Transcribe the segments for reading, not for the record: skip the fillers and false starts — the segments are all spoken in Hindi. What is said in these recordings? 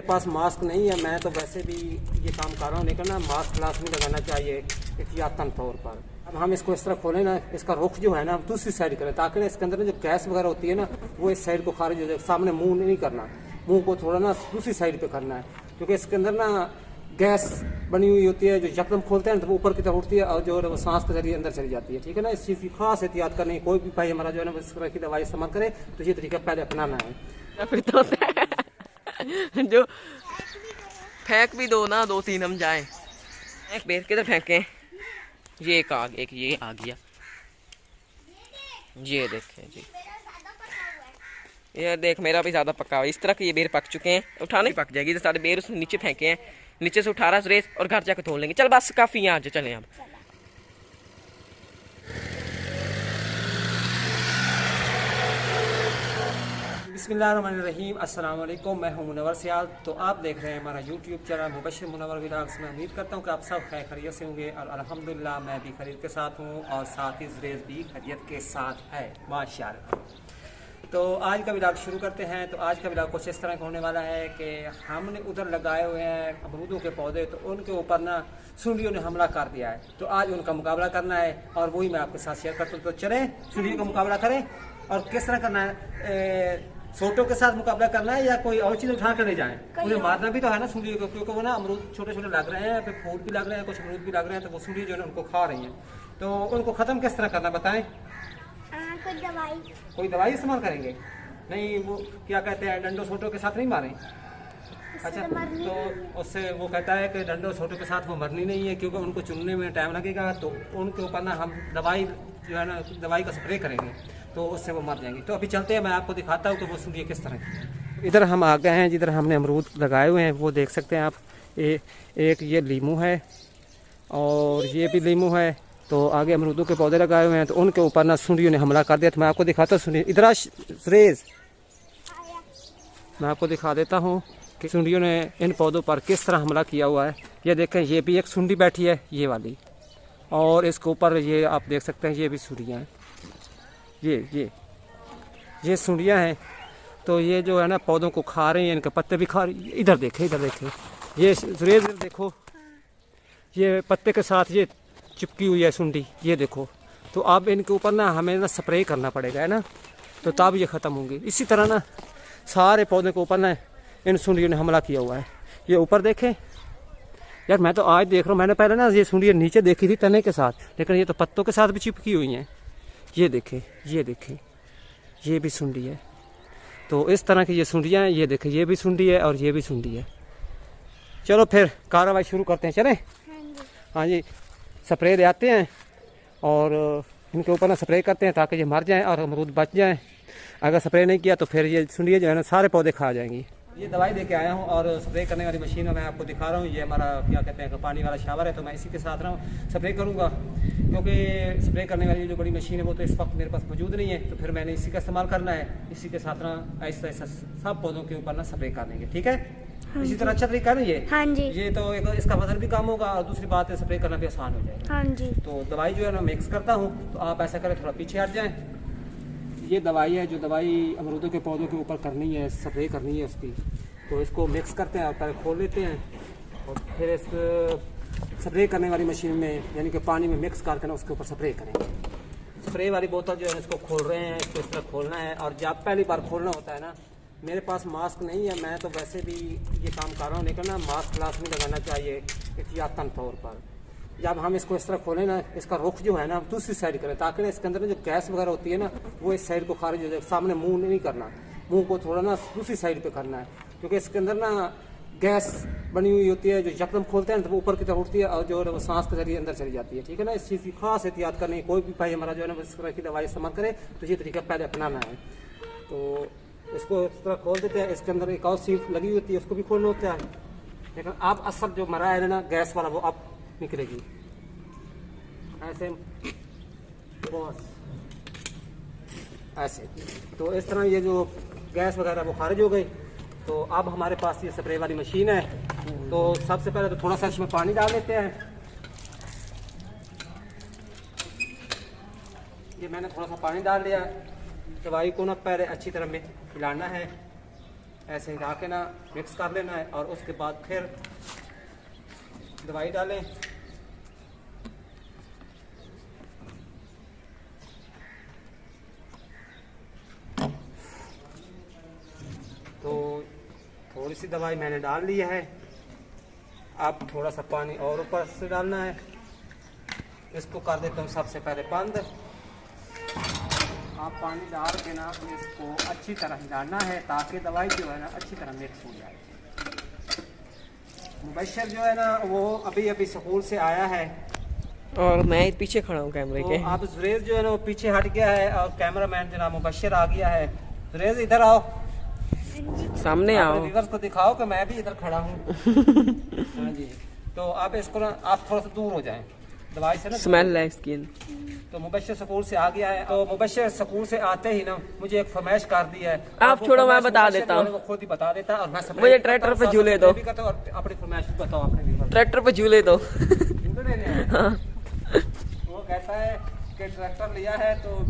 पास मास्क नहीं है, मैं तो वैसे भी ये काम कर रहा हूँ, लेकिन ना मास्क लाजमी लगाना चाहिए एहतियातन तौर पर। अब हम इसको इस तरह खोलें ना, इसका रुख जो है ना दूसरी साइड करें, ताकि ना इसके अंदर जो गैस वगैरह होती है ना वो इस साइड को खारिज हो जाए। सामने मुंह नहीं करना, मुंह को थोड़ा ना दूसरी साइड पे करना है, क्योंकि इसके अंदर ना गैस बनी हुई होती है, जो यकदम खोलते हैं तो वो ऊपर की तरफ उठती है और जो है वो सांस के जरिए अंदर चली जाती है। ठीक है ना, इस चीज़ की खास एहतियात करनी है। कोई भी भाई हमारा जो है ना इस तरह की दवाई इस्तेमाल करे तो ये तरीका पहले अपनाना है। फिर तो जो फेंक भी दो ना, 2-3 हम जाए। एक बेर किधर फेंके? ये एक ये आ गया, ये देखे जी, ये देख मेरा भी ज्यादा पका हुआ। इस तरह के ये बेर पक चुके हैं, उठाने पक जाएगी। तो सारे बेर उसने नीचे फेंके हैं, नीचे से उठा रहा सुरेश, और घर जाकर तोड़ लेंगे। चल बस काफी है आज, चले अब। बिस्मिल्लाहिर्रहमानिर्रहीम, अस्सलाम वालेकुम। मैं हूं मुनव्वर सियाल। तो आप देख रहे हैं हमारा YouTube channel Mubashshir Munawwar vlogs में। उम्मीद करता हूं कि आप सब खैरियत से होंगे और अल्हम्दुलिल्लाह मैं भी खैरियत के साथ हूं और साथ ही सुरेश भी खैरियत के साथ है, माशाअल्लाह। तो आज का व्लॉग शुरू करते हैं। तो आज का व्लॉग कुछ इस तरह का होने वाला है कि हमने उधर लगाए हुए हैं अमरूदों के पौधे, तो उनके ऊपर ना सुंडियों ने हमला कर दिया है। तो आज उनका मुकाबला करना है और वही मैं आपके साथ शेयर करता हूँ। तो चलें सुंडियों का मुकाबला करें। और किस तरह करना है, सोटों के साथ मुकाबला करना है या कोई और चीज़ उठा कर ले जाएं? उन्हें मारना भी तो है ना सुंडियों को, क्योंकि वो ना अमरूद छोटे छोटे लग रहे हैं, फिर फूल भी लग रहे हैं, कुछ अमरूद भी लग रहे हैं, तो वो सुंडी जो है उनको खा रही हैं। तो उनको ख़त्म किस तरह करना बताएं? कोई दवाई इस्तेमाल करेंगे? नहीं, वो क्या कहते हैं, डंडों सोटों के साथ नहीं मारें। अच्छा, तो उससे वो कहता है कि डंडों सोटों के साथ वो मरनी नहीं है, क्योंकि उनको चुनने में टाइम लगेगा। तो उनके ऊपर ना हम दवाई जो है ना दवाई का स्प्रे करेंगे, तो उससे वो मर जाएंगी। तो अभी चलते हैं, मैं आपको दिखाता हूँ कि वो सुनिए किस तरह की। इधर हम आ गए हैं जिधर हमने अमरूद लगाए हुए हैं, वो देख सकते हैं आप। एक ये लीमू है और ये भी लीमू है। तो आगे अमरूदों के पौधे लगाए हुए हैं, तो उनके ऊपर ना सुंडियों ने हमला कर दिया। तो मैं आपको दिखाता हूँ, सुनिए इधर सुरेश, मैं आपको दिखा देता हूँ कि सुंडियों ने इन पौधों पर किस तरह हमला किया हुआ है। ये देखें, ये भी एक सुंडी बैठी है, ये वाली, और इसके ऊपर ये आप देख सकते हैं ये भी सुंडियाँ हैं। ये सुंडियाँ हैं। तो ये जो है ना पौधों को खा रही हैं, इनके पत्ते भी खा रही। इधर देखें, ये सुरेश देखो, ये पत्ते के साथ ये चिपकी हुई है सुंडी, ये देखो। तो अब इनके ऊपर ना हमें ना स्प्रे करना पड़ेगा, है ना, तो तब ये ख़त्म होंगी। इसी तरह ना सारे पौधे के ऊपर ना इन सुंडियों ने हमला किया हुआ है। ये ऊपर देखें यार, मैं तो आज देख रहा हूँ, मैंने पहले ना ये सुंडियाँ नीचे देखी थी तने के साथ, लेकिन ये तो पत्तों के साथ भी चिपकी हुई हैं। ये देखें, ये भी सुंडी है। तो इस तरह की ये सुंडियाँ हैं। ये देखें, ये भी सुंडी है और ये भी सुंडी है। चलो फिर कार्रवाई शुरू करते हैं, चलें? हाँ जी, स्प्रे ले आते हैं और इनके ऊपर ना स्प्रे करते हैं ताकि ये मर जाएं और अमरूद बच जाएं। अगर स्प्रे नहीं किया तो फिर ये सुंडियाँ जो है ना सारे पौधे खा जाएंगी। ये दवाई दे के आया हूँ और स्प्रे करने वाली मशीन में मैं आपको दिखा रहा हूँ। ये हमारा क्या कहते हैं पानी वाला शावर है, तो मैं इसी के साथ रहा हूँ स्प्रे करूँगा, क्योंकि स्प्रे करने वाली जो बड़ी मशीन है वो तो इस वक्त मेरे पास मौजूद नहीं है। तो फिर मैंने इसी का इस्तेमाल करना है। इसी के साथ ना ऐसा सब पौधों के ऊपर ना स्प्रे कर देंगे, ठीक है? हाँ, इसी तरह अच्छा तरीका है ये। हाँ जी। ये तो एक इसका वजन भी कम होगा और दूसरी बात है स्प्रे करना भी आसान हो जाएगा। हाँ जी। तो दवाई जो है ना मिक्स करता हूँ, तो आप ऐसा करें, थोड़ा पीछे हट जाएं। ये दवाई है जो दवाई अमरूदों के पौधों के ऊपर करनी है, स्प्रे करनी है उसकी। तो इसको मिक्स करते हैं और पहले खोल लेते हैं और फिर इस स्प्रे करने वाली मशीन में यानी कि पानी में मिक्स करके ना उसके ऊपर स्प्रे करेंगे। स्प्रे वाली बोतल जो है इसको खोल रहे हैं, इसको इस तरह खोलना है। और जब पहली बार खोलना होता है ना, मेरे पास मास्क नहीं है, मैं तो वैसे भी ये काम कर रहा हूँ, लेकिन ना मास्क लाजमी लगाना चाहिए एहतियातन तौर पर। जब हम इसको इस तरह खोलें ना, इसका रुख जो है ना दूसरी साइड करें, ताकि ना इसके अंदर जो गैस वगैरह होती है ना वो इस साइड को खारिज हो जाए। सामने मुंह नहीं करना, मुंह को थोड़ा ना दूसरी साइड पे करना है, क्योंकि इसके अंदर ना गैस बनी हुई होती है, जो यकदम खोलते हैं तो वो ऊपर की तरफ उठती है और जो है वो सांस के जरिए अंदर चली जाती है। ठीक है ना, इस चीज़ की खास एहतियात करनी। कोई भी भाई हमारा जो है ना इस तरह की दवाई इस्तेमाल करे तो ये तरीका पहले अपनाना है। तो इसको इस तरह खोल देते हैं। इसके अंदर एक और सीट लगी होती है, उसको भी खोलना होता है, लेकिन अब असल जो मरा है ना गैस वाला वो अब निकलेगी ऐसे, बस ऐसे। तो इस तरह ये जो गैस वगैरह वो खारिज हो गई। तो अब हमारे पास ये स्प्रे वाली मशीन है। तो सबसे पहले तो थोड़ा सा इसमें पानी डाल लेते हैं। ये मैंने थोड़ा सा पानी डाल दिया। दवाई को ना पहले अच्छी तरह में मिलाना है। ऐसे हिला के ना मिक्स कर लेना है और उसके बाद फिर दवाई डालें। तो थोड़ी सी दवाई मैंने डाल ली है, अब थोड़ा सा पानी और ऊपर से डालना है। इसको कर देता हूँ सबसे पहले बंद। आप पानी डाल के ना इसको अच्छी तरह हिलाना है ताकि दवाई जो है ना अच्छी तरह मिक्स हो जाए। मुबशर जो है ना वो अभी अभी स्कूल से आया है और मैं पीछे खड़ा हूँ कैमरे के। अब जुरेज जो है ना वो पीछे हट गया है और कैमरामैन जनाब मुबशर आ गया है। जुरेज इधर आओ, सामने आओ, व्यूअर्स को दिखाओ कि मैं भी इधर खड़ा हूँ। हाँ जी, तो आप इसको ना आप थोड़ा सा दूर हो जाएं दवाई से ना, स्मेल है स्किन। तो मुबशर स्कूल से आ गया है। तो मुबशर स्कूल से आते ही ना मुझे एक फरमाइश कर दी है। आप छोड़ो, मैं बता देता हूँ। वो खुद ही बता देता है और मैं मुझे ट्रैक्टर पे झूले दो। अपनी फरमाइश बताओ अपने। ट्रैक्टर पे झूले दो। हाँ। वो कहता है कि ट्रैक्टर लिया है तो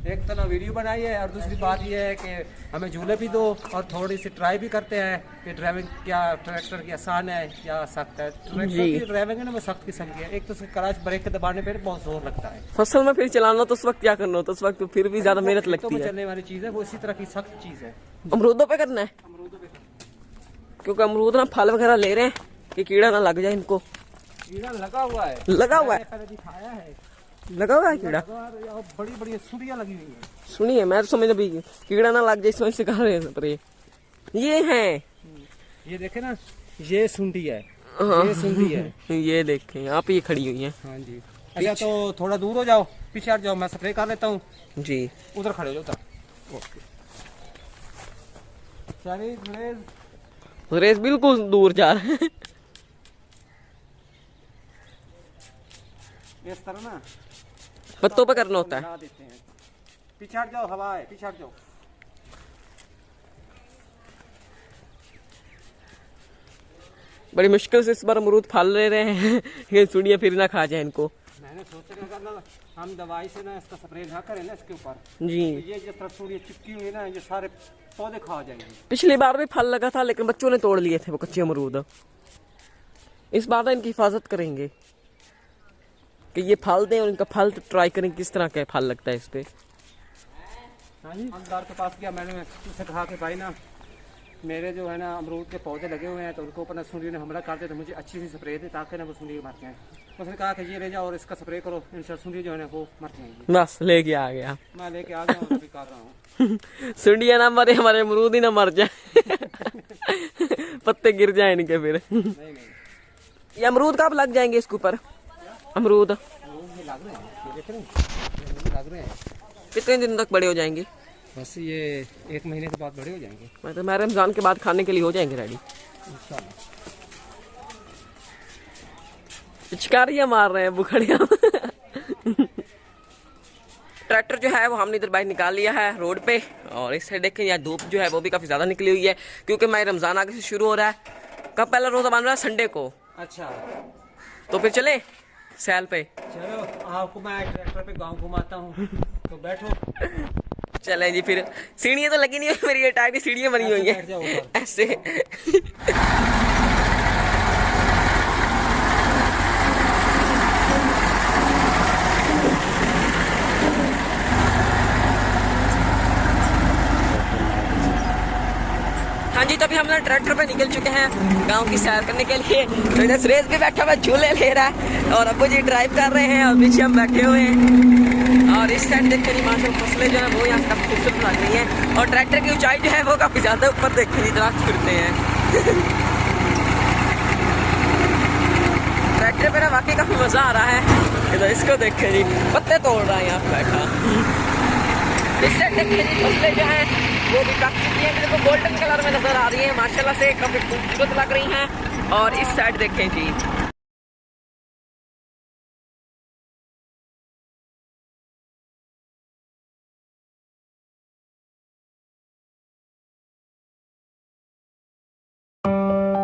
एक तो ना वीडियो बनाई है और दूसरी बात ये है कि हमें झूले भी दो और थोड़ी सी ट्राई भी करते हैं कि ड्राइविंग क्या ट्रैक्टर की आसान है या सख्त है। ट्रैक्टर की ड्राइविंग है ना वो सख्त किस्म की है। एक तो क्लच ब्रेक के दबाने पर बहुत जोर लगता है। फसल में फिर चलाना तो उस वक्त क्या करना होता है, उस वक्त फिर भी ज्यादा मेहनत लगती है। चलने वाली चीज है वो इसी तरह की सख्त चीज है। अमरूदों पे करना है, अमरूदों पे क्योंकि अमरूद ना फल वगैरह ले रहे हैं कि कीड़ा ना लग जाए इनको। कीड़ा लगा हुआ है, लगा हुआ है, पहले दिखाया है, लगा हुआ है कीड़ा। बड़ी बड़ी सुड़ियां लगी हुई है। सुनिए, मैं तो समझ अभी कीड़ा ना लग जाए इसमें से कहा रहे हैं। पर ये हैं, ये देखे ना, ये सुंडी है, हाँ। ये सुंडी है। ये देखें यहाँ पे ये खड़ी हुई है। हाँ जी। अच्छा तो थोड़ा दूर हो जाओ, पीछे हट जाओ, मैं स्प्रे कर लेता हूँ जी। उधर खड़े हो जाओ। चलिए रेस बिल्कुल दूर जा रहा है। इस तरह ना पत्तों पे करना होता है। मिला देते हैं। पीछे हट जाओ, हवा है, पीछे हट जाओ। बड़ी मुश्किल से इस बार अमरूद फल ले रहे हैं ये सुनिए फिर ना खा जाए इनको। मैंने सोचा कि अगर हम दवाई से ना इसका स्प्रे ना करें ना इसके ऊपर, जी, तो ये जिस तरह सूर्य चिपकी हुई है ना ये सारे पौधे खा जाएंगे। पिछली बार भी फल लगा था लेकिन बच्चों ने तोड़ लिए थे वो कच्चे अमरूद। इस बार ना इनकी हिफाजत करेंगे कि ये फल दें और इनका फल तो ट्राई करें किस तरह का फल लगता है इस पे। हाँ जी, दुकानदार के पास गया, मैंने उससे कहा कि भाई ना मेरे जो है ना अमरूद के पौधे लगे हुए हैं तो उनको ऊपर ना सूर्य ने हमला कर दे तो मुझे अच्छी सी स्प्रे दे ताकि ना वो सूर्य मर जाए। उसने कहा कि ये ले जाओ और इसका स्प्रे करो, इनसे सूर्य जो है ना वो मर जाएंगे। बस लेके आ गया, मैं लेके आ गया हूँ, अभी कर रहा हूँ। सुंडिया ना मरे, हमारे अमरूद ही ना मर जाए पत्ते गिर जाए इनके फिर। नहीं ये अमरूद कब लग जाएंगे इसके ऊपर? अमरूद ये लग रहे हैं, ये देख रहे हैं, लग रहे हैं। कितने दिन तक बड़े हो जाएंगे? बस ये 1 महीने के बाद बड़े हो जाएंगे। मतलब मैं रमजान के बाद खाने के लिए हो जाएंगे रेडी इंशाल्लाह। पिचकारियां मार रहे हैं बुखड़िया। ट्रैक्टर जो है वो हमने इधर बाहर निकाल लिया है रोड पे और इस साइड देखें यहाँ धूप जो है वो भी काफी ज्यादा निकली हुई है क्योंकि मैं रमजान आगे से शुरू हो रहा है। कब पहला रोजा बन रहा है? संडे को। अच्छा तो फिर चले सैल पे। चलो आपको मैं ट्रैक्टर पे गांव घुमाता हूँ, तो बैठो। चले जी, फिर सीढ़ियाँ तो लगी नहीं हुई मेरी, ये टाइप की सीढ़ियाँ बनी हुई है ऐसे। हाँ जी, तो अभी हम लोग ट्रैक्टर पे निकल चुके हैं गांव की सैर करने के लिए। तो इधर सुरेश भी बैठा हुआ झूले ले रहा है और अब्बू जी ड्राइव कर रहे हैं और पीछे हम बैठे हुए हैं। और इस साइड देखते नहीं माशा फसलें जो है वो यहाँ काफी खूबसूरत लग रही हैं और ट्रैक्टर की ऊंचाई जो है वो काफी ज्यादा ऊपर देखते नहीं दराज फिरते हैं। ट्रैक्टर पे ना वाकई काफी मजा आ रहा है। इधर इसको देखे जी, पत्ते तोड़ रहा है यहाँ पे बैठा। इस साइड देखते जी फसलें जो है वो भी पक चुकी है, मेरे को गोल्डन कलर में नजर आ रही है, माशाल्लाह से काफी खूबसूरत लग रही हैं। और इस साइड देखें जी,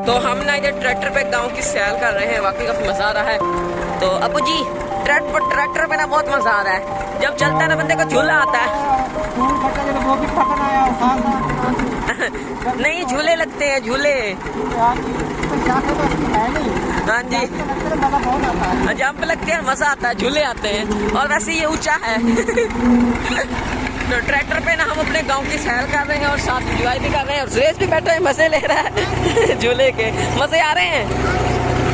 तो हम ना इधर ट्रैक्टर पे गांव की सैर कर रहे हैं, वाकई काफी मजा आ रहा है। तो अबू जी ट्रैक्टर पे ना बहुत मजा आ रहा है, जब चलता है ना बंदे को झूला आता है। नहीं झूले लगते हैं, झूले। हाँ जी, जंप लगते हैं, मजा आता है, झूले आते हैं। और वैसे ये ऊंचा है। तो ट्रैक्टर पे ना हम अपने गांव की सैर कर रहे हैं और साथ एंजॉय भी कर रहे हैं। और सुरेश भी बैठा है, मजे ले रहा है। झूले के मजे आ रहे हैं,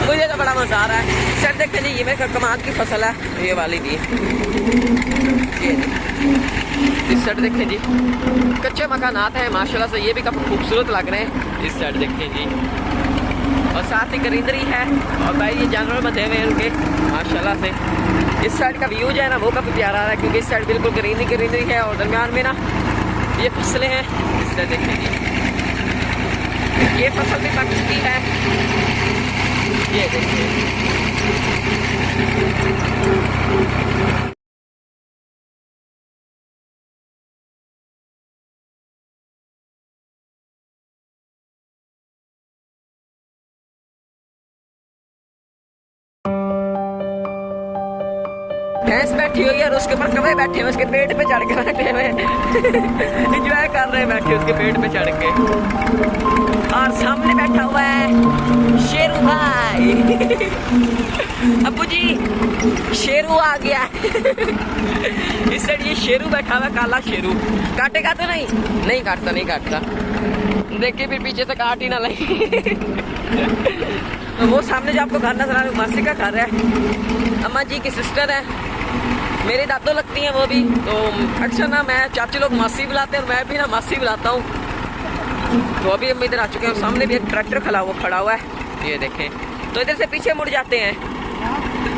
मुझे तो बड़ा मजा आ रहा है। सर देखे जी, ये मेरे कमाल की फसल है, ये वाली भी। इस साइड देखें जी, कच्चे मकानात हैं माशाल्लाह से, ये भी काफी खूबसूरत लग रहे हैं। इस साइड देखें जी, और साथ ही ग्रीनरी है। और भाई ये जानवर बंधे हुए हैं उनके माशाल्लाह से। इस साइड का व्यू जो है ना वो काफी प्यारा आ रहा है, क्योंकि इस साइड बिल्कुल ग्रीनरी है और दरमियान में ना ये फसलें हैं। इस साइड देखें जी, ये फसल भी पक चुकी है, ये देखिए। भैंस बैठी हुई है और उसके ऊपर कौवे बैठे हुए, उसके पेट पे चढ़ के बैठे हुए। एंजॉय कर रहे हैं बैठे उसके पेट पे चढ़ के। और सामने बैठा हुआ है शेरू भाई। अब्बू जी शेरू आ गया। इस साइड ये शेरू बैठा हुआ, काला शेरू। काटेगा तो नहीं? नहीं काटता, नहीं काटता। देखिए फिर पीछे से काट ही ना लगे। तो वो सामने जो आपको घर नजर आ रहा है, मासी का घर है, अम्मा जी की सिस्टर है, मेरी दादो लगती हैं वो भी। तो अक्सर ना मैं चाची लोग मासी बुलाते हैं और मैं भी ना मासी बुलाता हूँ। तो अभी हम इधर आ चुके हैं और सामने भी एक ट्रैक्टर खड़ा हुआ है, ये देखें। तो इधर से पीछे मुड़ जाते हैं,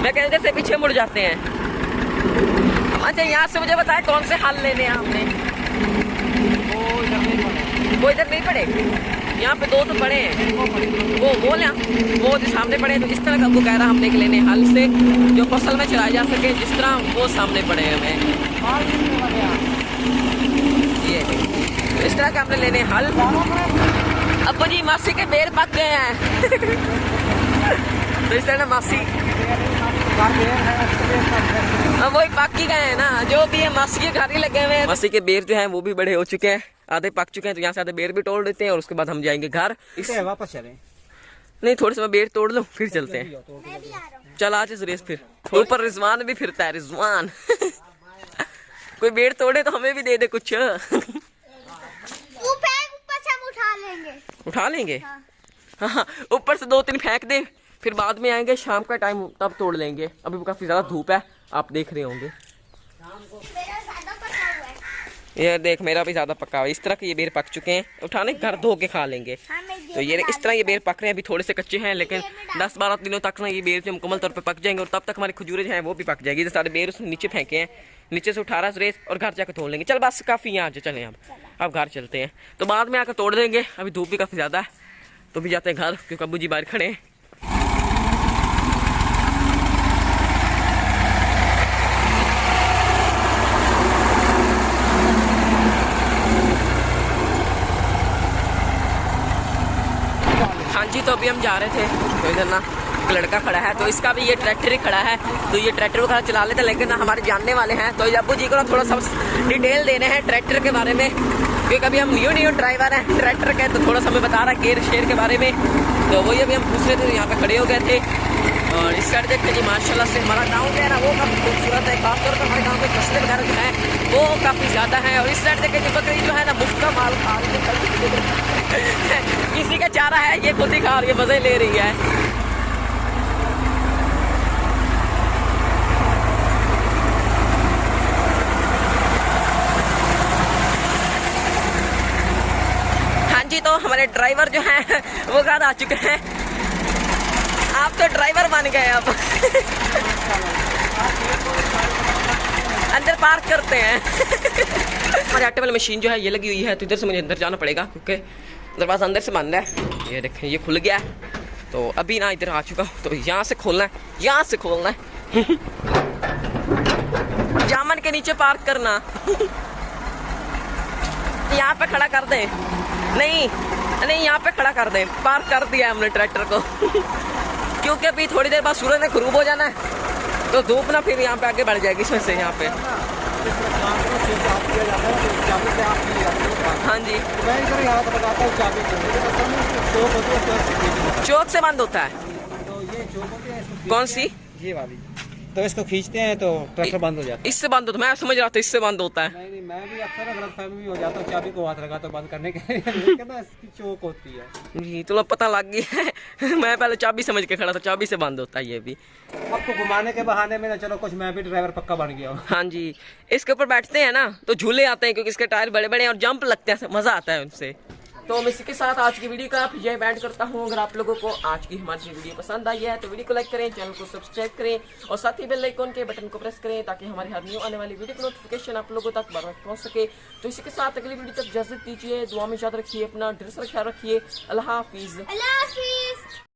मैं कह इधर से पीछे मुड़ जाते हैं। अच्छा यहाँ से मुझे बताए कौन से हल लेने हैं हमने? वो इधर नहीं पड़े, यहाँ पे दो तो पड़े हैं, वो ना वो जो सामने पड़े हैं। तो इस तरह का वो कह रहा हमने लेने हल से जो फसल में चलाए जा सके, जिस तरह वो सामने पड़े हैं हमें, ये तो इस तरह का हमने लेने हल। अब जी मासी के बेर पक गए हैं। तो इस तरह मासी वही पक ही गए हैं ना, जो भी है मासी के घर ही लगे हुए हैं। मासी के बेर जो हैं वो भी बड़े हो चुके हैं, आधे पक चुके हैं। तो यहाँ से आधे बेर भी तोड़ देते हैं और उसके बाद हम जाएंगे घर। इसे वापस चलें? नहीं, थोड़े समय बेर तोड़ लो फिर चलते हैं। चल आज सुरेश, फिर ऊपर रिजवान भी फिरता है, रिजवान। कोई बेर तोड़े तो हमें भी दे दे कुछ। ऊपर से हम उठा लेंगे। उठा लेंगे? हाँ, ऊपर से 2-3 फेंक दे, फिर बाद में आएंगे शाम का टाइम, तब तोड़ लेंगे। अभी काफी ज्यादा धूप है, आप देख रहे होंगे। ये देख, मेरा भी ज्यादा पका हुआ है। इस तरह के ये बेर पक चुके हैं, उठाने घर धो के खा लेंगे। तो ये इस तरह ये बेर पक रहे हैं, अभी थोड़े से कच्चे हैं, लेकिन 10-12 दिनों तक ना ये बेर जो मुकम्मल तौर पे पक जाएंगे और तब तक हमारी खजूरें जो हैं वो भी पक जाएगी। जैसे सारे बेर उसने नीचे फेंके हैं, नीचे से उठा रहा सुरेश और घर जाकर तोड़ लेंगे। चल बस काफी है, आज चले अब घर चलते हैं। तो बाद में आकर तोड़ देंगे, अभी धूप भी काफी ज्यादा है, तो भी जाते हैं घर, क्योंकि अब्बू जी बाहर खड़े हैं। हाँ जी, तो अभी हम जा रहे थे, तो इधर ना एक लड़का खड़ा है, तो इसका भी ये ट्रैक्टर ही खड़ा है। तो ये ट्रैक्टर वगैरह चला लेते हैं, लेकिन हमारे जानने वाले हैं। तो अब्बू जी को ना थोड़ा सा डिटेल देने हैं ट्रैक्टर के बारे में, क्योंकि अभी हम न्यू ड्राइवर हैं ट्रैक्टर के। तो थोड़ा सा हमें बता रहा है गेयर शेयर के बारे में। तो वही अभी हम पूछ रहे थे, यहाँ पे खड़े हो गए थे। और इस साइड देखते जी माशाल्लाह से हमारा गाँव जो है ना वो काफ़ी खूबसूरत है, खासतौर पर हमारे गाँव में फसलें वगैरह जो है वो काफ़ी ज़्यादा है। और इस साइड देखें कि बकरी जो है ना मुफ्त का माल खा रही है। किसी का चारा है, ये खुद ही खा रही है, मज़े ले रही है। हाँ जी, तो हमारे ड्राइवर जो हैं वो घर आ चुके हैं। आप तो ड्राइवर बन गए अब। अंदर पार्क करते हैं। हमारे आटे वाली मशीन जो है ये लगी हुई है, तो इधर से मुझे अंदर जाना पड़ेगा, क्योंकि दरवाजा अंदर से बंद है। ये देखें, ये खुल गया है। तो अभी ना इधर आ चुका, तो यहाँ से खोलना है, यहाँ से खोलना है। जामन के नीचे पार्क करना। यहाँ पे खड़ा कर दें? नहीं नहीं, यहाँ पे खड़ा कर दें। पार्क कर दिया हमने ट्रैक्टर को। क्योंकि अभी थोड़ी देर बाद सूरज ने ग़ुरूब हो जाना है, तो धूप ना फिर यहाँ पे आगे बढ़ जाएगी इसमें से। यहाँ पे इस तरह काम करो, स्विच ऑफ किया जाता है तो चाबी से आप नहीं जाते हो काम। हाँ जी, तो मैं इधर यहाँ तो बताता हूँ चाबी को, लेकिन असल में इसकी चौक होती है, चौक से खींचना होता चौक से बंद होता है। है। तो ये चौक होती है, इसको खींचते कौन सी? हैं, ये वाली। तो इसको खींचते हैं तो ट्रैक्टर बंद हो जाता है। इससे बंद होता है, मैं समझ रहा था इससे बंद होता है। नहीं नहीं, मैं भी अक्सर गलतफहमी में हो जाता हूँ, चाबी को हाथ लगा तो बंद करने के लिए ना इसकी चौक होती है। जी, तो पता लग गया है। मैं पहले चाबी समझ के खड़ा था, चाबी से बंद होता है ये भी। आपको घुमाने के बहाने में ना चलो कुछ मैं भी ड्राइवर पक्का बन गया हूँ। हाँ जी, इसके ऊपर बैठते हैं ना तो झूले आते हैं, क्योंकि इसके टायर बड़े बड़े हैं और जंप लगते हैं, मजा आता है उनसे। तो मैं इसी के साथ आज की वीडियो का यह बैंड करता हूँ। अगर आप लोगों को आज की हमारी वीडियो पसंद आई है तो वीडियो को लाइक करें, चैनल को सब्सक्राइब करें और साथ ही बेल आइकन के बटन को प्रेस करें, ताकि हमारी हर न्यू आने वाली वीडियो की नोटिफिकेशन आप लोगों तक बार-बार पहुंच सके। तो इसी के साथ अगली वीडियो तक इजाजत दीजिए, दुआ में याद रखिए, अपना ढेर सारा ख्याल रखिए। अल्लाह हाफिज। अल्लाह हाफिज।